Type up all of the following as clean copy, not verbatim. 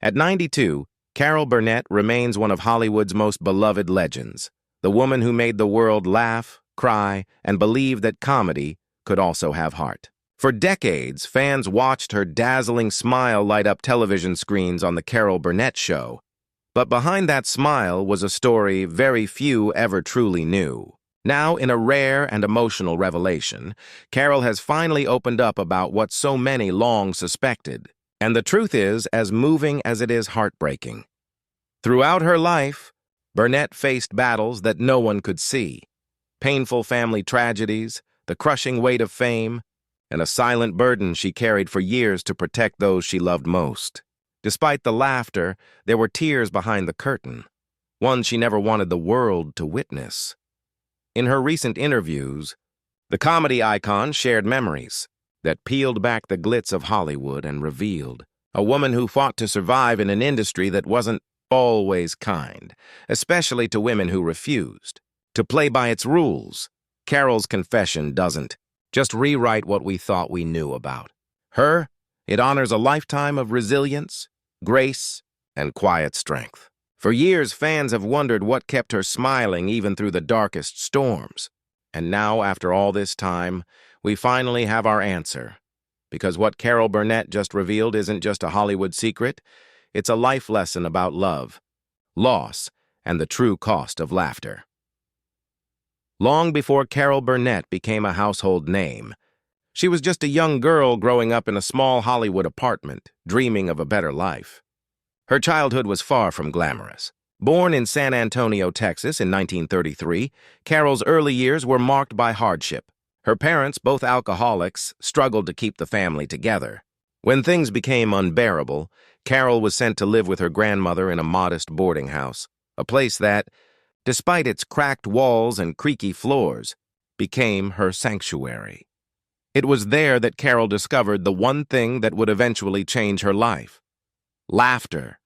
At 92, Carol Burnett remains one of Hollywood's most beloved legends, the woman who made the world laugh, cry, and believe that comedy could also have heart. For decades, fans watched her dazzling smile light up television screens on The Carol Burnett Show. But behind that smile was a story very few ever truly knew. Now, in a rare and emotional revelation, Carol has finally opened up about what so many long suspected. And the truth is as moving as it is heartbreaking. Throughout her life, Burnett faced battles that no one could see. Painful family tragedies, the crushing weight of fame, and a silent burden she carried for years to protect those she loved most. Despite the laughter, there were tears behind the curtain, one she never wanted the world to witness. In her recent interviews, the comedy icon shared memories that peeled back the glitz of Hollywood and revealed a woman who fought to survive in an industry that wasn't always kind, especially to women who refused to play by its rules. Carol's confession doesn't just rewrite what we thought we knew about her. It honors a lifetime of resilience, grace, and quiet strength. For years, fans have wondered what kept her smiling even through the darkest storms. And now, after all this time, we finally have our answer. Because what Carol Burnett just revealed isn't just a Hollywood secret, it's a life lesson about love, loss, and the true cost of laughter. Long before Carol Burnett became a household name, she was just a young girl growing up in a small Hollywood apartment, dreaming of a better life. Her childhood was far from glamorous. Born in San Antonio, Texas in 1933, Carol's early years were marked by hardship. Her parents, both alcoholics, struggled to keep the family together. When things became unbearable, Carol was sent to live with her grandmother in a modest boarding house, a place that, despite its cracked walls and creaky floors, became her sanctuary. It was there that Carol discovered the one thing that would eventually change her life: laughter.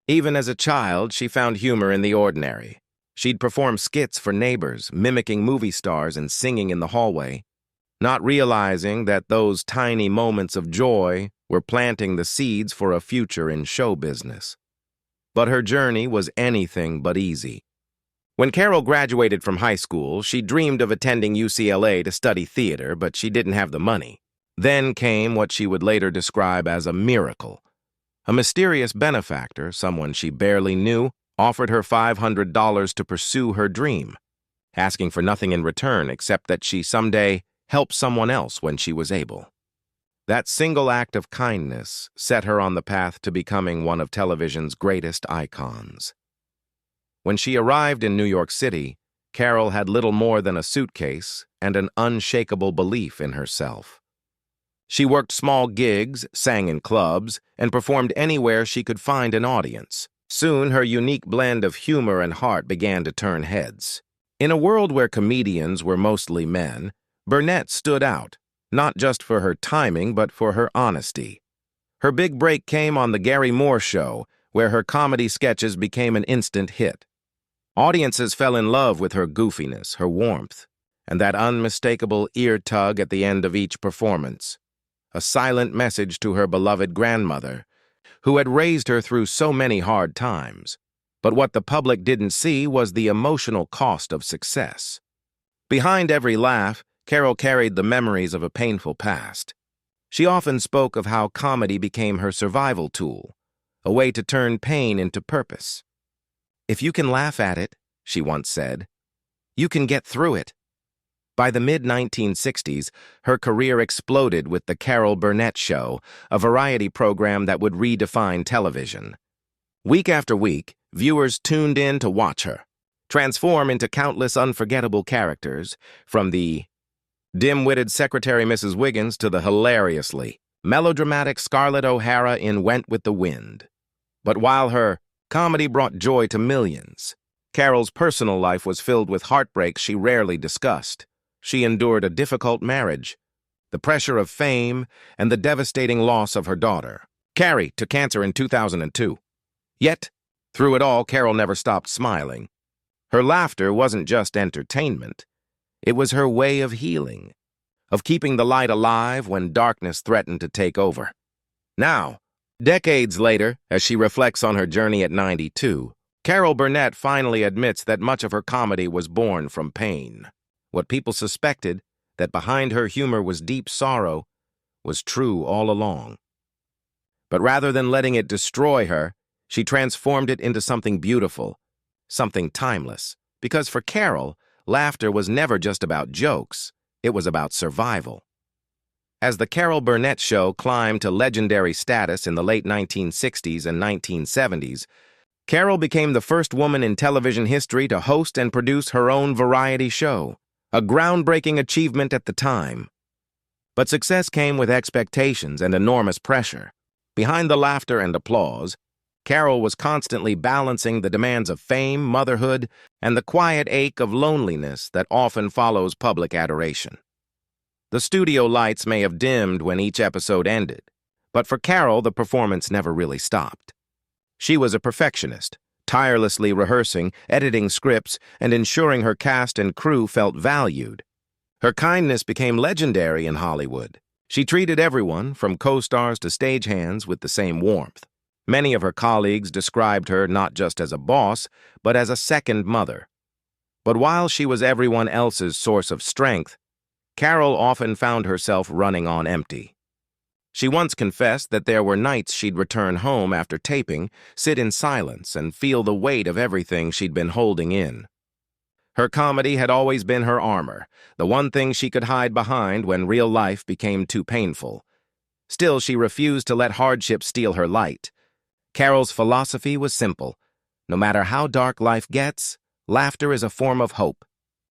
Even as a child, she found humor in the ordinary. She'd perform skits for neighbors, mimicking movie stars and singing in the hallway, not realizing that those tiny moments of joy were planting the seeds for a future in show business. But her journey was anything but easy. When Carol graduated from high school, she dreamed of attending UCLA to study theater, but she didn't have the money. Then came what she would later describe as a miracle. A mysterious benefactor, someone she barely knew, offered her $500 to pursue her dream, asking for nothing in return except that she someday help someone else when she was able. That single act of kindness set her on the path to becoming one of television's greatest icons. When she arrived in New York City, Carol had little more than a suitcase and an unshakable belief in herself. She worked small gigs, sang in clubs, and performed anywhere she could find an audience. Soon, her unique blend of humor and heart began to turn heads. In a world where comedians were mostly men, Burnett stood out, not just for her timing, but for her honesty. Her big break came on The Gary Moore Show, where her comedy sketches became an instant hit. Audiences fell in love with her goofiness, her warmth, and that unmistakable ear tug at the end of each performance. A silent message to her beloved grandmother, who had raised her through so many hard times. But what the public didn't see was the emotional cost of success. Behind every laugh, Carol carried the memories of a painful past. She often spoke of how comedy became her survival tool, a way to turn pain into purpose. "If you can laugh at it," she once said, "you can get through it." By the mid-1960s, her career exploded with The Carol Burnett Show, a variety program that would redefine television. Week after week, viewers tuned in to watch her transform into countless unforgettable characters, from the dim-witted Secretary Mrs. Wiggins to the hilariously melodramatic Scarlett O'Hara in Went with the Wind. But while her comedy brought joy to millions, Carol's personal life was filled with heartbreaks she rarely discussed. She endured a difficult marriage, the pressure of fame, and the devastating loss of her daughter, Carrie, to cancer in 2002. Yet, through it all, Carol never stopped smiling. Her laughter wasn't just entertainment. It was her way of healing, of keeping the light alive when darkness threatened to take over. Now, Decades later, as she reflects on her journey at 92, Carol Burnett finally admits that much of her comedy was born from pain. What people suspected, that behind her humor was deep sorrow, was true all along. But rather than letting it destroy her, she transformed it into something beautiful, something timeless. Because for Carol, laughter was never just about jokes, it was about survival. As the Carol Burnett Show climbed to legendary status in the late 1960s and 1970s, Carol became the first woman in television history to host and produce her own variety show, a groundbreaking achievement at the time. But success came with expectations and enormous pressure. Behind the laughter and applause, Carol was constantly balancing the demands of fame, motherhood, and the quiet ache of loneliness that often follows public adoration. The studio lights may have dimmed when each episode ended, but for Carol, the performance never really stopped. She was a perfectionist, tirelessly rehearsing, editing scripts, and ensuring her cast and crew felt valued. Her kindness became legendary in Hollywood. She treated everyone, from co-stars to stagehands, with the same warmth. Many of her colleagues described her not just as a boss, but as a second mother. But while she was everyone else's source of strength, Carol often found herself running on empty. She once confessed that there were nights she'd return home after taping, sit in silence, and feel the weight of everything she'd been holding in. Her comedy had always been her armor, the one thing she could hide behind when real life became too painful. Still, she refused to let hardship steal her light. Carol's philosophy was simple. No matter how dark life gets, laughter is a form of hope.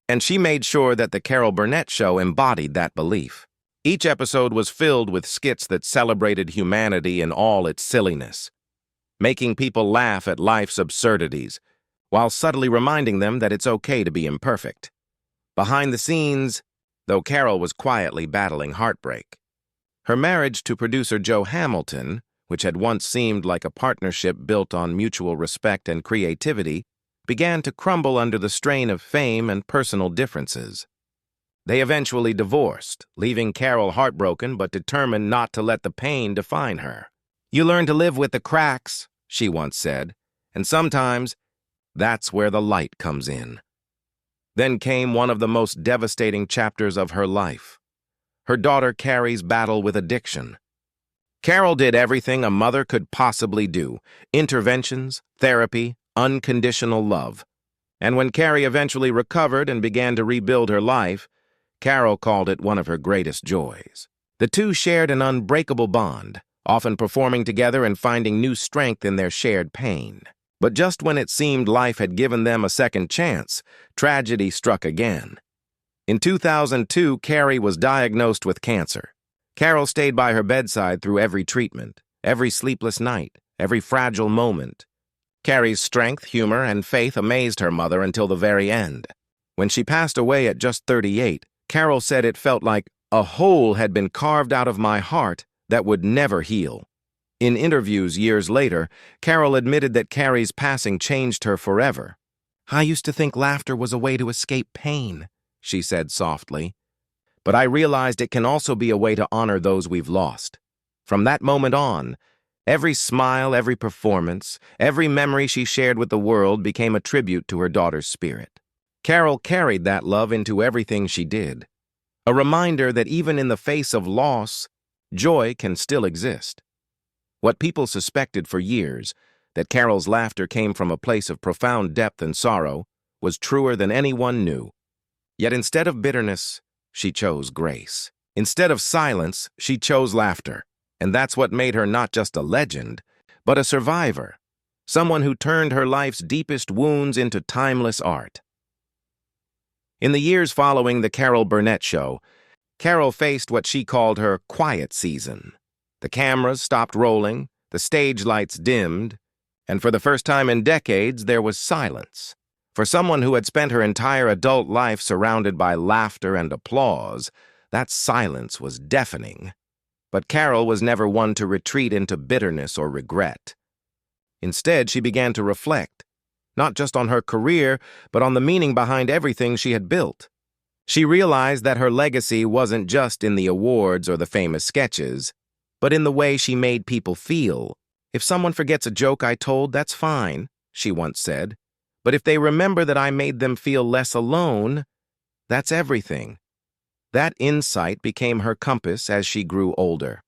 And she made sure that the Carol Burnett Show embodied that belief. Each episode was filled with skits that celebrated humanity in all its silliness, making people laugh at life's absurdities, while subtly reminding them that it's okay to be imperfect. Behind the scenes, though Carol was quietly battling heartbreak, her marriage to producer Joe Hamilton, which had once seemed like a partnership built on mutual respect and creativity, began to crumble under the strain of fame and personal differences. They eventually divorced, leaving Carol heartbroken but determined not to let the pain define her. "You learn to live with the cracks," she once said, "and sometimes that's where the light comes in." Then came one of the most devastating chapters of her life: her daughter Carrie's battle with addiction. Carol did everything a mother could possibly do: interventions, therapy, unconditional love. And when Carrie eventually recovered and began to rebuild her life, Carol called it one of her greatest joys. The two shared an unbreakable bond, often performing together and finding new strength in their shared pain. But just when it seemed life had given them a second chance, tragedy struck again. In 2002, Carrie was diagnosed with cancer. Carol stayed by her bedside through every treatment, every sleepless night, every fragile moment. Carrie's strength, humor, and faith amazed her mother until the very end. When she passed away at just 38, Carol said it felt like a hole had been carved out of my heart that would never heal. In interviews years later, Carol admitted that Carrie's passing changed her forever. "I used to think laughter was a way to escape pain," she said softly. "But I realized it can also be a way to honor those we've lost." From that moment on, every smile, every performance, every memory she shared with the world became a tribute to her daughter's spirit. Carol carried that love into everything she did, a reminder that even in the face of loss, joy can still exist. What people suspected for years, that Carol's laughter came from a place of profound depth and sorrow, was truer than anyone knew. Yet instead of bitterness, she chose grace. Instead of silence, she chose laughter. And that's what made her not just a legend, but a survivor, someone who turned her life's deepest wounds into timeless art. In the years following the Carol Burnett Show, Carol faced what she called her quiet season. The cameras stopped rolling, the stage lights dimmed, and for the first time in decades, there was silence. For someone who had spent her entire adult life surrounded by laughter and applause, that silence was deafening. But Carol was never one to retreat into bitterness or regret. Instead, she began to reflect, not just on her career, but on the meaning behind everything she had built. She realized that her legacy wasn't just in the awards or the famous sketches. but in the way she made people feel. "If someone forgets a joke I told, that's fine," she once said. "But if they remember that I made them feel less alone, that's everything." That insight became her compass as she grew older.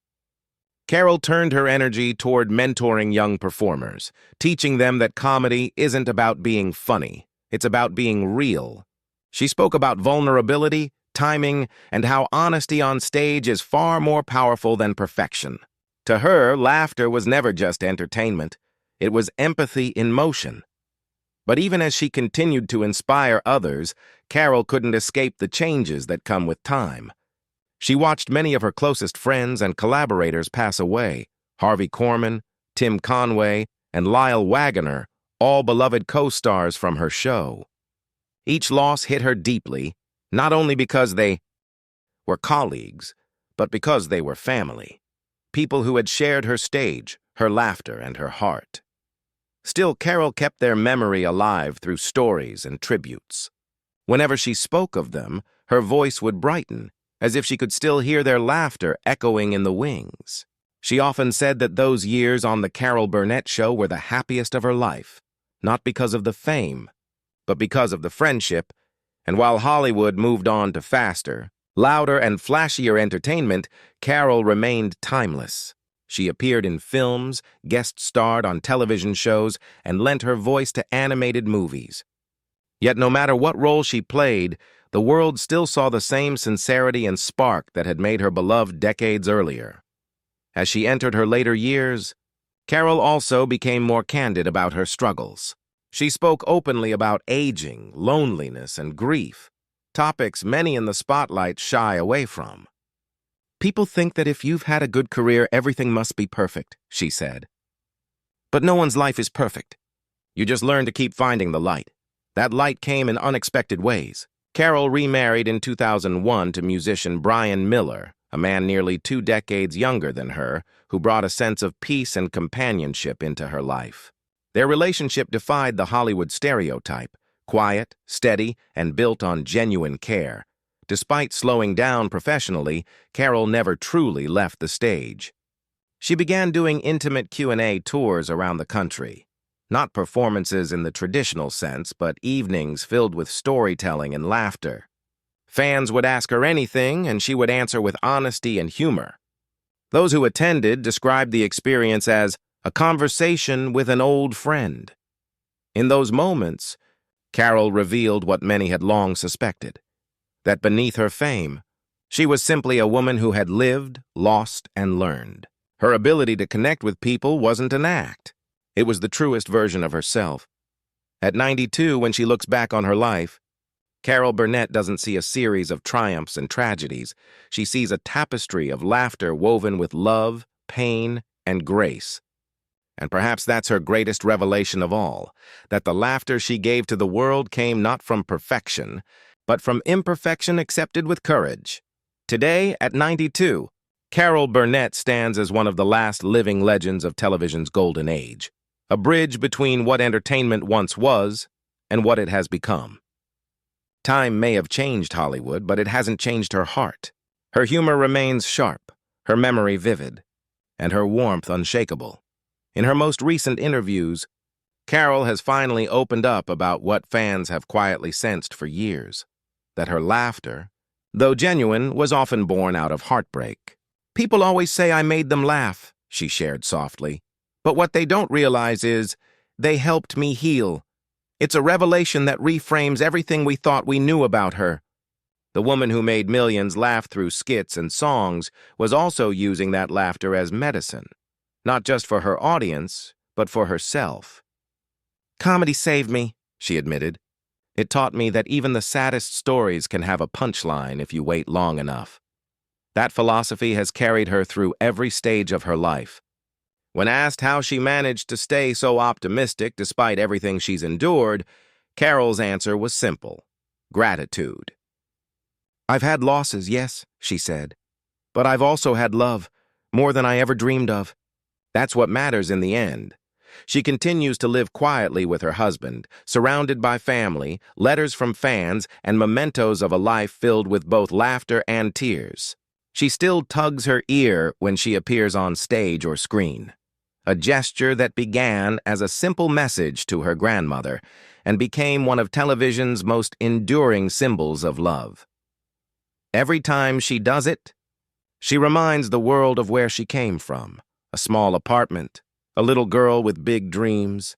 Carol turned her energy toward mentoring young performers, teaching them that comedy isn't about being funny, it's about being real. She spoke about vulnerability, timing, and how honesty on stage is far more powerful than perfection. To her, laughter was never just entertainment. It was empathy in motion. But even as she continued to inspire others, Carol couldn't escape the changes that come with time. She watched many of her closest friends and collaborators pass away: Harvey Korman, Tim Conway, and Lyle Waggoner, all beloved co-stars from her show. Each loss hit her deeply, not only because they were colleagues, but because they were family. People who had shared her stage, her laughter, and her heart. Still, Carol kept their memory alive through stories and tributes. Whenever she spoke of them, her voice would brighten, as if she could still hear their laughter echoing in the wings. She often said that those years on the Carol Burnett show were the happiest of her life, not because of the fame, but because of the friendship. And while Hollywood moved on to faster, louder, and flashier entertainment, Carol remained timeless. She appeared in films, guest-starred on television shows, and lent her voice to animated movies. Yet no matter what role she played, the world still saw the same sincerity and spark that had made her beloved decades earlier. As she entered her later years, Carol also became more candid about her struggles. She spoke openly about aging, loneliness, and grief, topics many in the spotlight shy away from. "People think that if you've had a good career, everything must be perfect," she said. "But no one's life is perfect. You just learn to keep finding the light. That light came in unexpected ways." Carol remarried in 2001 to musician Brian Miller, a man nearly 2 decades younger than her, who brought a sense of peace and companionship into her life. Their relationship defied the Hollywood stereotype: quiet, steady, and built on genuine care. Despite slowing down professionally, Carol never truly left the stage. She began doing intimate Q&A tours around the country. Not performances in the traditional sense, but evenings filled with storytelling and laughter. Fans would ask her anything, and she would answer with honesty and humor. Those who attended described the experience as a conversation with an old friend. In those moments, Carol revealed what many had long suspected: that beneath her fame, she was simply a woman who had lived, lost, and learned. Her ability to connect with people wasn't an act. It was the truest version of herself. At 92, when she looks back on her life, Carol Burnett doesn't see a series of triumphs and tragedies. She sees a tapestry of laughter woven with love, pain, and grace. And perhaps that's her greatest revelation of all, that the laughter she gave to the world came not from perfection, but from imperfection accepted with courage. Today, at 92, Carol Burnett stands as one of the last living legends of television's golden age, a bridge between what entertainment once was and what it has become. Time may have changed Hollywood, but it hasn't changed her heart. Her humor remains sharp, her memory vivid, and her warmth unshakable. In her most recent interviews, Carol has finally opened up about what fans have quietly sensed for years: that her laughter, though genuine, was often born out of heartbreak. "People always say I made them laugh," she shared softly. "But what they don't realize is they helped me heal. It's a revelation that reframes everything we thought we knew about her." The woman who made millions laugh through skits and songs was also using that laughter as medicine, not just for her audience, but for herself. "Comedy saved me," she admitted. "It taught me that even the saddest stories can have a punchline if you wait long enough." That philosophy has carried her through every stage of her life. When asked how she managed to stay so optimistic despite everything she's endured, Carol's answer was simple: gratitude. "I've had losses, yes," she said, "but I've also had love, more than I ever dreamed of. That's what matters in the end." She continues to live quietly with her husband, surrounded by family, letters from fans, and mementos of a life filled with both laughter and tears. She still tugs her ear when she appears on stage or screen, a gesture that began as a simple message to her grandmother and became one of television's most enduring symbols of love. Every time she does it, she reminds the world of where she came from, a small apartment, a little girl with big dreams,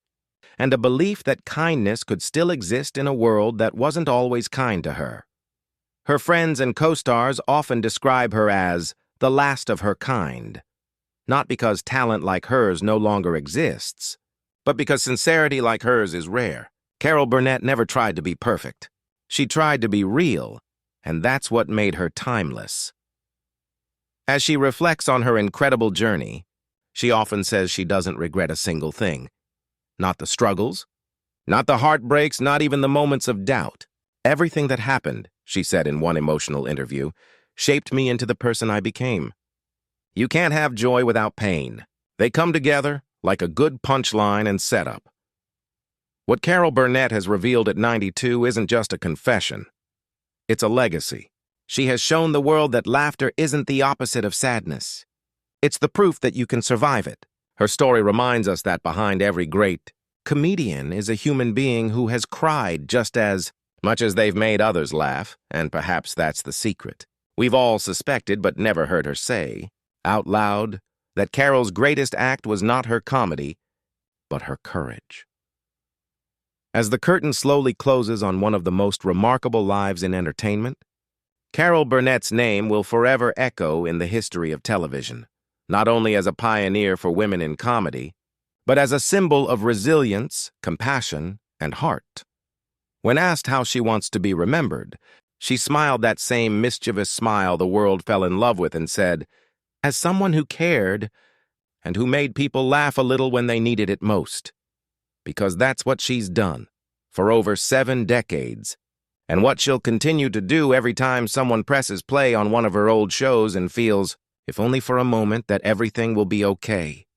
and a belief that kindness could still exist in a world that wasn't always kind to her. Her friends and co-stars often describe her as the last of her kind, not because talent like hers no longer exists, but because sincerity like hers is rare. Carol Burnett never tried to be perfect. She tried to be real, and that's what made her timeless. As she reflects on her incredible journey, she often says she doesn't regret a single thing. Not the struggles, not the heartbreaks, not even the moments of doubt. Everything that happened, she said in one emotional interview, shaped me into the person I became. You can't have joy without pain. They come together like a good punchline and setup. What Carol Burnett has revealed at 92 isn't just a confession. It's a legacy. She has shown the world that laughter isn't the opposite of sadness. It's the proof that you can survive it. Her story reminds us that behind every great comedian is a human being who has cried just as much as they've made others laugh, and perhaps that's the secret. We've all suspected but never heard her say, out loud, that Carol's greatest act was not her comedy, but her courage. As the curtain slowly closes on one of the most remarkable lives in entertainment, Carol Burnett's name will forever echo in the history of television, not only as a pioneer for women in comedy, but as a symbol of resilience, compassion, and heart. When asked how she wants to be remembered, she smiled that same mischievous smile the world fell in love with and said, "As someone who cared and who made people laugh a little when they needed it most." Because that's what she's done for over 7 decades, and what she'll continue to do every time someone presses play on one of her old shows and feels, if only for a moment, that everything will be okay.